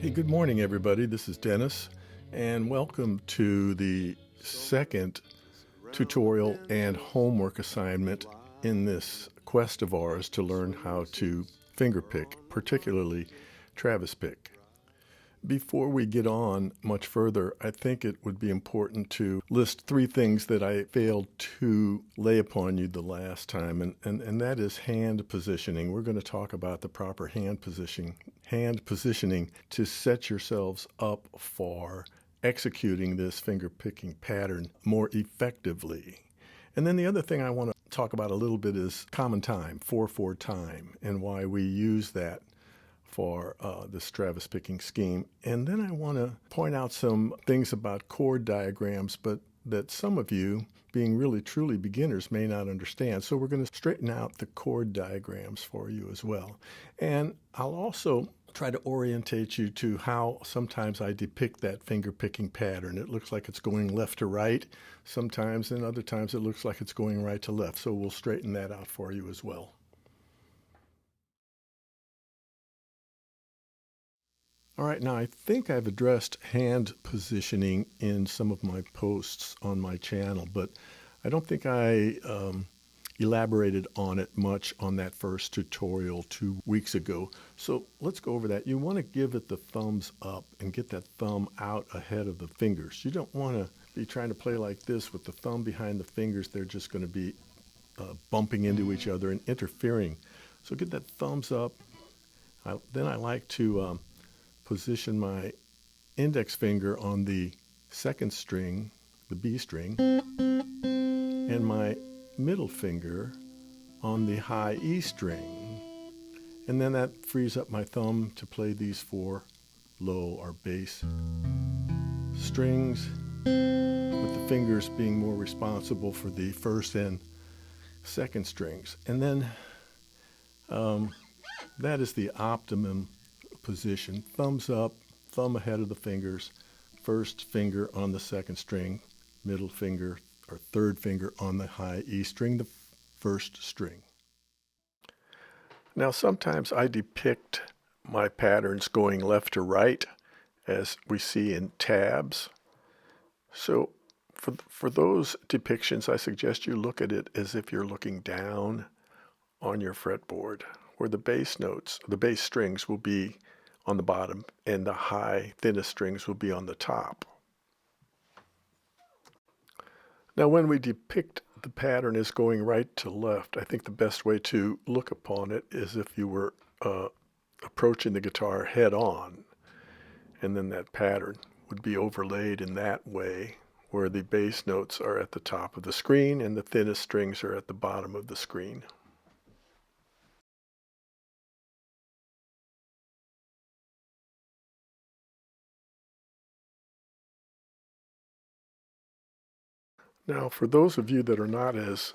Hey, good morning, everybody. This is Dennis, and welcome to the second tutorial and homework assignment in this quest of ours to learn how to fingerpick, particularly Travis pick. Before we get on much further, I think it would be important to list three things that I failed to lay upon you the last time, and that is hand positioning. We're going to talk about the proper hand positioning to set yourselves up for executing this finger picking pattern more effectively. And then the other thing I want to talk about a little bit is common time, 4/4 time, and why we use that for this Travis picking scheme. And then I want to point out some things about chord diagrams, but that some of you, being really truly beginners, may not understand. So we're going to straighten out the chord diagrams for you as well. And I'll also try to orientate you to how sometimes I depict that finger picking pattern. It looks like it's going left to right sometimes, and other times it looks like it's going right to left. So we'll straighten that out for you as well. All right, now I think I've addressed hand positioning in some of my posts on my channel, but I don't think I elaborated on it much on that first tutorial 2 weeks ago. So let's go over that. You want to give it the thumbs up and get that thumb out ahead of the fingers. You don't want to be trying to play like this with the thumb behind the fingers. They're just going to be bumping into each other and interfering. So get that thumbs up. Then I like to position my index finger on the second string, the B string, and my middle finger on the high E string. And then that frees up my thumb to play these 4 low or bass strings, with the fingers being more responsible for the first and second strings. And then that is the optimum position. Thumbs up, thumb ahead of the fingers, first finger on the second string, middle finger or third finger on the high E string, the first string. Now sometimes I depict my patterns going left to right, as we see in tabs. So for those depictions, I suggest you look at it as if you're looking down on your fretboard, where the bass notes, the bass strings will be on the bottom and the high, thinnest strings will be on the top. Now when we depict the pattern as going right to left, I think the best way to look upon it is if you were approaching the guitar head on, and then that pattern would be overlaid in that way, where the bass notes are at the top of the screen and the thinnest strings are at the bottom of the screen. Now, for those of you that are not as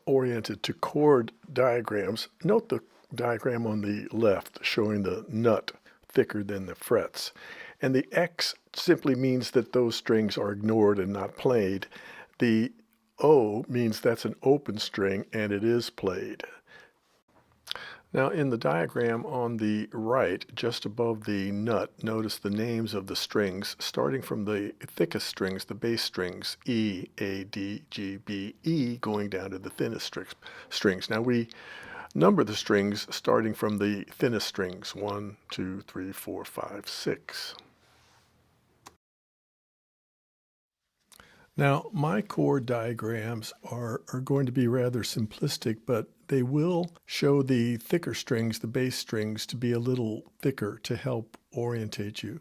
oriented to chord diagrams, note the diagram on the left showing the nut thicker than the frets. And the X simply means that those strings are ignored and not played. The O means that's an open string and it is played. Now in the diagram on the right, just above the nut, notice the names of the strings, starting from the thickest strings, the bass strings, E, A, D, G, B, E, going down to the thinnest strings. Now we number the strings starting from the thinnest strings, 1, 2, 3, 4, 5, 6. Now, my chord diagrams are going to be rather simplistic, but they will show the thicker strings, the bass strings, to be a little thicker to help orientate you,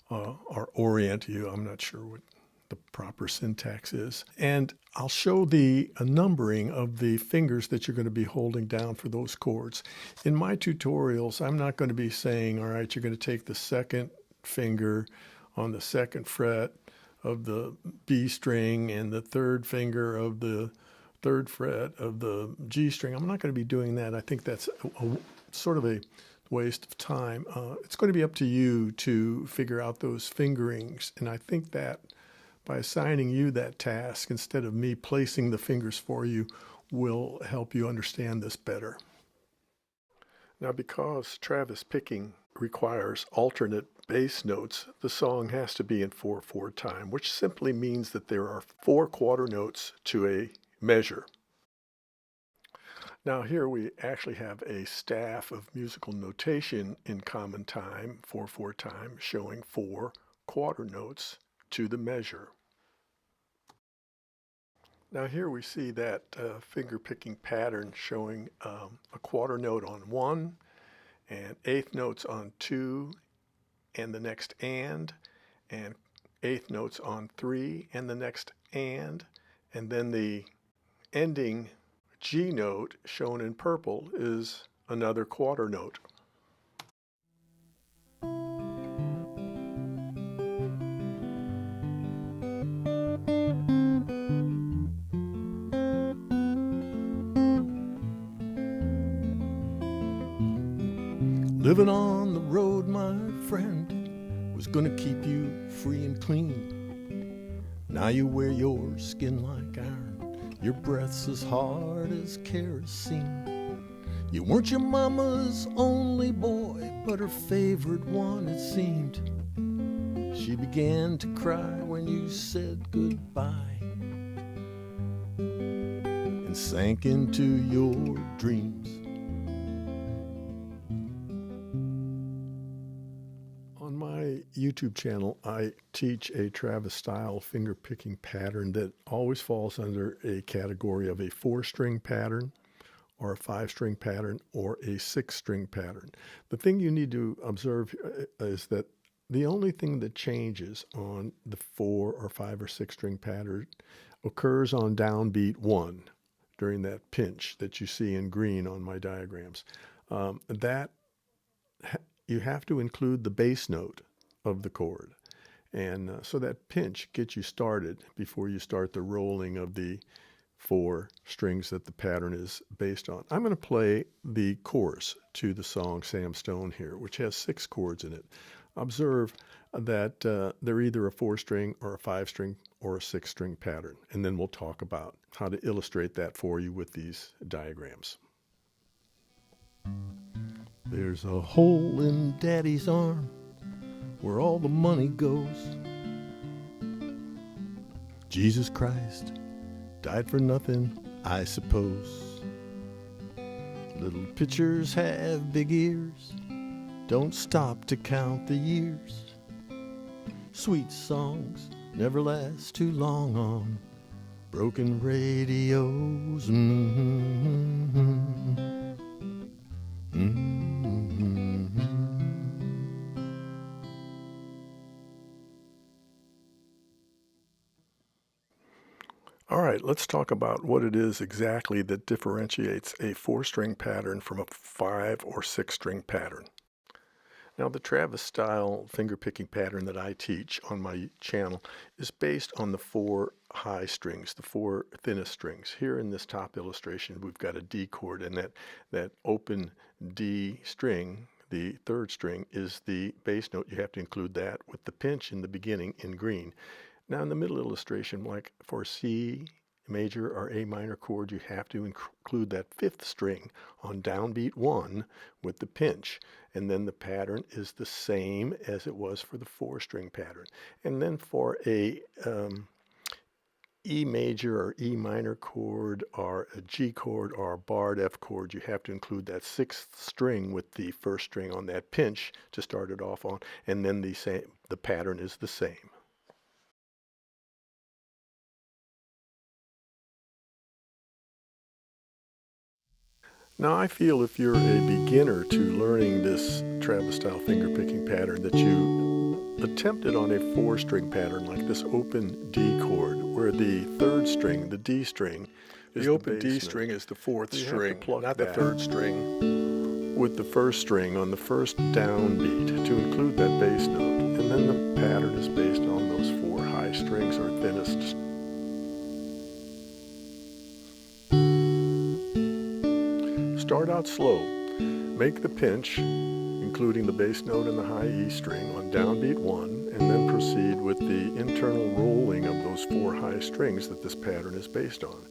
or orient you. I'm not sure what the proper syntax is. And I'll show the numbering of the fingers that you're going to be holding down for those chords. In my tutorials, I'm not going to be saying, all right, you're going to take the second finger on the second fret of the B string and the third finger of the third fret of the G string. I'm not going to be doing that. I think that's sort of a waste of time. It's going to be up to you to figure out those fingerings, and I think that by assigning you that task instead of me placing the fingers for you will help you understand this better. Now, because Travis picking requires alternate bass notes, the song has to be in 4/4 time, which simply means that there are 4 quarter notes to a measure. Now here we actually have a staff of musical notation in common time, 4/4 time, showing 4 quarter notes to the measure. Now here we see that finger picking pattern showing a quarter note on 1 and eighth notes on 2 and the next and eighth notes on 3 and the next and then the ending G note shown in purple is another quarter note. Living on the road, my friend, was gonna keep you free and clean. Now you wear your skin like iron, your breath's as hard as kerosene. You weren't your mama's only boy, but her favorite one it seemed. She began to cry when you said goodbye and sank into your dreams. On my YouTube channel, I teach a Travis-style finger-picking pattern that always falls under a category of a 4-string pattern or a 5-string pattern or a 6-string pattern. The thing you need to observe is that the only thing that changes on the 4 or 5 or 6-string pattern occurs on downbeat 1 during that pinch that you see in green on my diagrams. You have to include the bass note of the chord. And so that pinch gets you started before you start the rolling of the 4 strings that the pattern is based on. I'm going to play the chorus to the song Sam Stone here, which has 6 chords in it. Observe that they're either a 4-string or a 5-string or a 6-string pattern. And then we'll talk about how to illustrate that for you with these diagrams. There's a hole in Daddy's arm where all the money goes. Jesus Christ died for nothing, I suppose. Little pitchers have big ears, don't stop to count the years. Sweet songs never last too long on broken radios. All right, let's talk about what it is exactly that differentiates a 4-string pattern from a 5 or 6-string pattern. Now, the Travis-style finger-picking pattern that I teach on my channel is based on the 4 high strings, the 4 thinnest strings. Here in this top illustration, we've got a D chord, and that open D string, the 3rd string, is the bass note. You have to include that with the pinch in the beginning in green. Now in the middle illustration, like for C major or A minor chord, you have to include that 5th string on downbeat 1 with the pinch. And then the pattern is the same as it was for the 4-string pattern. And then for a E major or E minor chord or a G chord or a barred F chord, you have to include that 6th string with the 1st string on that pinch to start it off on. And then the pattern is the same. Now I feel if you're a beginner to learning this Travis-style finger-picking pattern that you attempt it on a 4-string pattern like this open D chord, where the 3rd string, the D string, the open D string is the 4th string, not the 3rd string, with the 1st string on the 1st downbeat to include that bass note. And then the pattern is based on those 4 high strings or thinnest. Start out slow. Make the pinch, including the bass note and the high E string on downbeat 1, and then proceed with the internal rolling of those 4 high strings that this pattern is based on.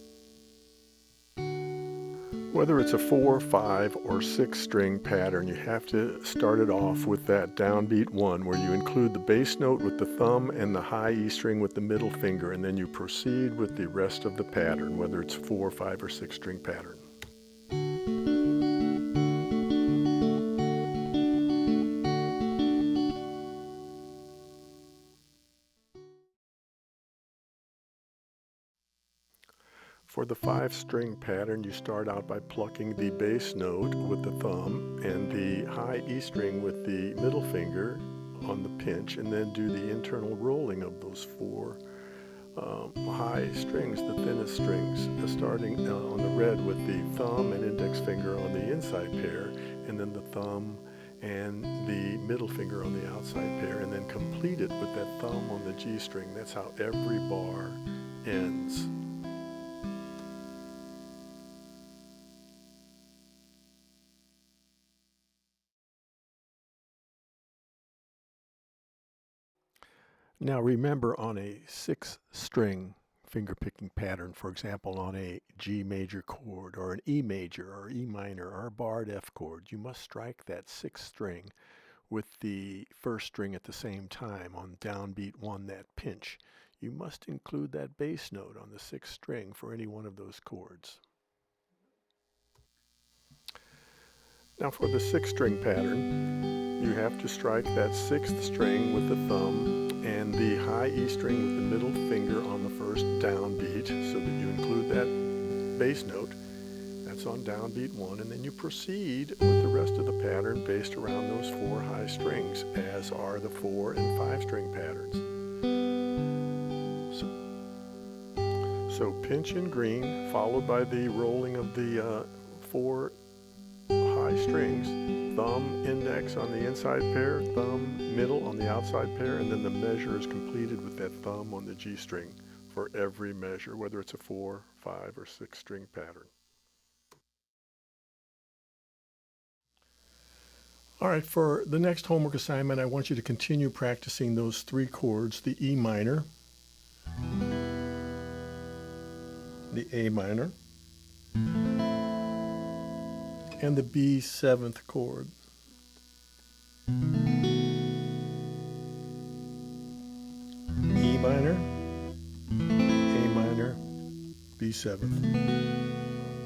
Whether it's a 4, 5, or 6 string pattern, you have to start it off with that downbeat 1 where you include the bass note with the thumb and the high E string with the middle finger, and then you proceed with the rest of the pattern, whether it's 4, 5, or 6 string pattern. For the 5 string pattern, you start out by plucking the bass note with the thumb and the high E string with the middle finger on the pinch, and then do the internal rolling of those 4 high strings, the thinnest strings, starting on the red with the thumb and index finger on the inside pair, and then the thumb and the middle finger on the outside pair, and then complete it with that thumb on the G string. That's how every bar ends. Now remember, on a 6 string fingerpicking pattern, for example on a G major chord or an E major or E minor or a barred F chord, you must strike that 6th string with the 1st string at the same time on downbeat 1, that pinch. You must include that bass note on the 6th string for any one of those chords. Now for the 6 string pattern, you have to strike that 6th string with the thumb and the high E string with the middle finger on the 1st downbeat, so that you include that bass note. That's on downbeat 1, and then you proceed with the rest of the pattern based around those 4 high strings, as are the 4 and 5 string patterns. So pinch in green, followed by the rolling of the 4 high strings, thumb, index on the inside pair, thumb, middle on the outside pair, and then the measure is completed with that thumb on the G string for every measure, whether it's a 4, 5, or 6 string pattern. All right, for the next homework assignment, I want you to continue practicing those 3 chords, the E minor, the A minor, and the B 7th chord. E minor, A minor, B 7th.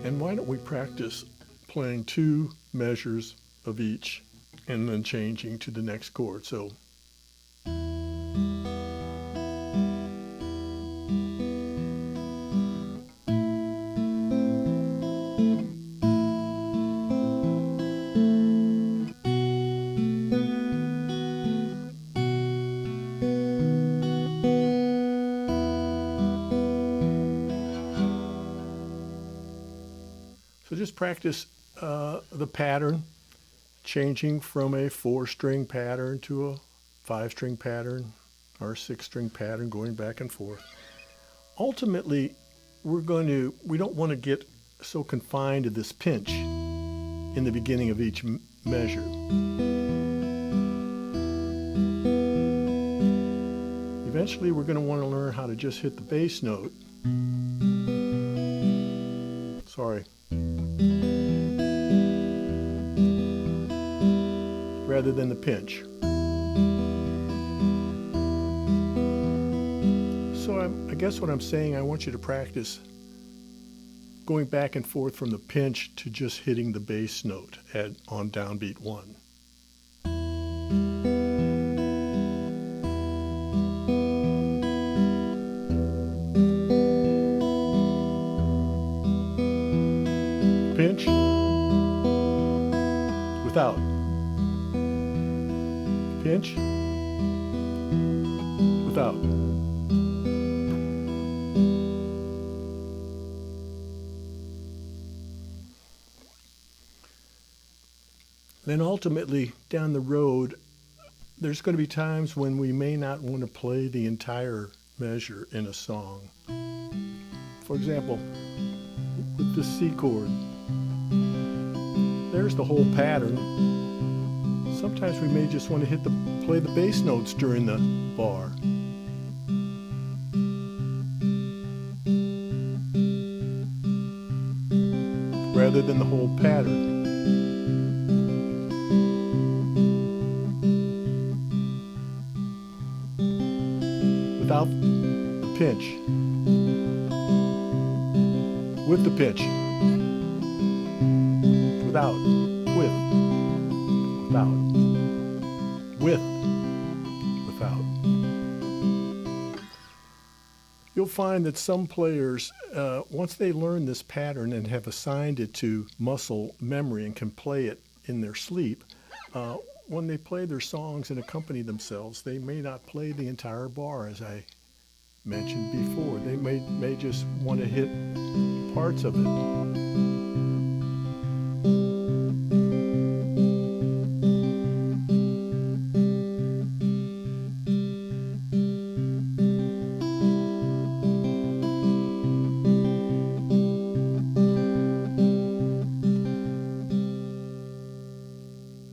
And why don't we practice playing 2 measures of each and then changing to the next chord. So just practice the pattern, changing from a 4-string pattern to a 5-string pattern or a 6-string pattern, going back and forth. Ultimately, we don't want to get so confined to this pinch in the beginning of each measure. Eventually, we're going to want to learn how to just hit the bass note. Sorry. Rather than the pinch. So I guess what I'm saying, I want you to practice going back and forth from the pinch to just hitting the bass note on downbeat 1. Pinch, without. Pinch, without. Then ultimately, down the road, there's going to be times when we may not want to play the entire measure in a song. For example, with the C chord, there's the whole pattern. Sometimes we may just want to play the bass notes during the bar. rather than the whole pattern. Without the pinch. With the pinch. Without. With. Without. With. Without. You'll find that some players, once they learn this pattern and have assigned it to muscle memory and can play it in their sleep, when they play their songs and accompany themselves, they may not play the entire bar, as I mentioned before. They may just want to hit parts of it.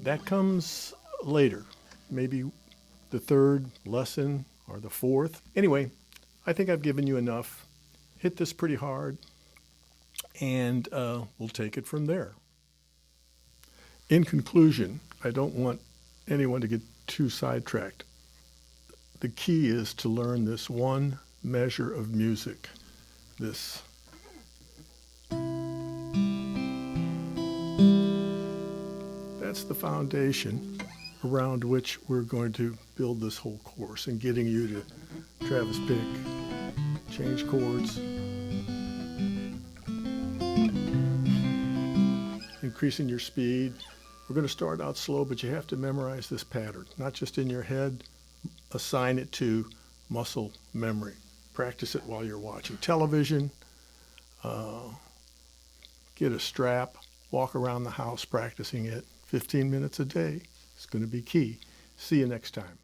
That comes later, maybe the third lesson or the fourth. Anyway, I think I've given you enough. Hit this pretty hard, and we'll take it from there. In conclusion, I don't want anyone to get too sidetracked. The key is to learn this one measure of music, this. That's the foundation around which we're going to build this whole course, and getting you to Travis pick, change chords, increasing your speed. We're going to start out slow, but you have to memorize this pattern, not just in your head. Assign it to muscle memory. Practice it while you're watching television. Get a strap, walk around the house practicing it. 15 minutes a day is going to be key. See you next time.